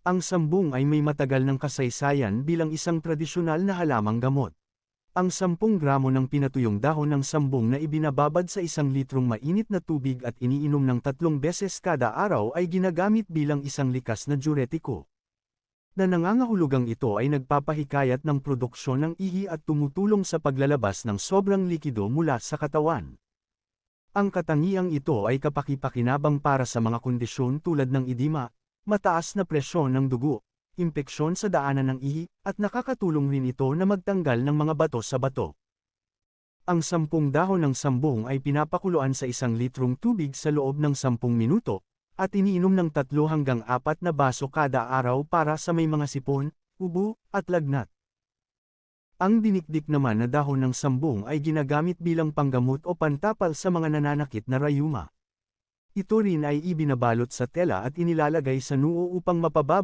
Ang sambung ay may matagal ng kasaysayan bilang isang tradisyonal na halamang gamot. Ang 10 gramo ng pinatuyong dahon ng sambung na ibinababad sa 1 litrong mainit na tubig at iniinom ng 3 beses kada araw ay ginagamit bilang isang likas na diuretiko. Na nangangahulugang ito ay nagpapahikayat ng produksyon ng ihi at tumutulong sa paglalabas ng sobrang likido mula sa katawan. Ang katangiang ito ay kapaki-pakinabang para sa mga kondisyon tulad ng edema, mataas na presyon ng dugo, impeksyon sa daanan ng ihi, at nakakatulong rin ito na magtanggal ng mga bato sa bato. Ang 10 dahon ng sambung ay pinapakuluan sa 1 litrong tubig sa loob ng 10 minuto, at iniinom ng 3 hanggang 4 na baso kada araw para sa may mga sipon, ubo, at lagnat. Ang dinikdik naman na dahon ng sambung ay ginagamit bilang panggamot o pantapal sa mga nananakit na rayuma. Ito rin ay ibinabalot sa tela at inilalagay sa noo upang mapababa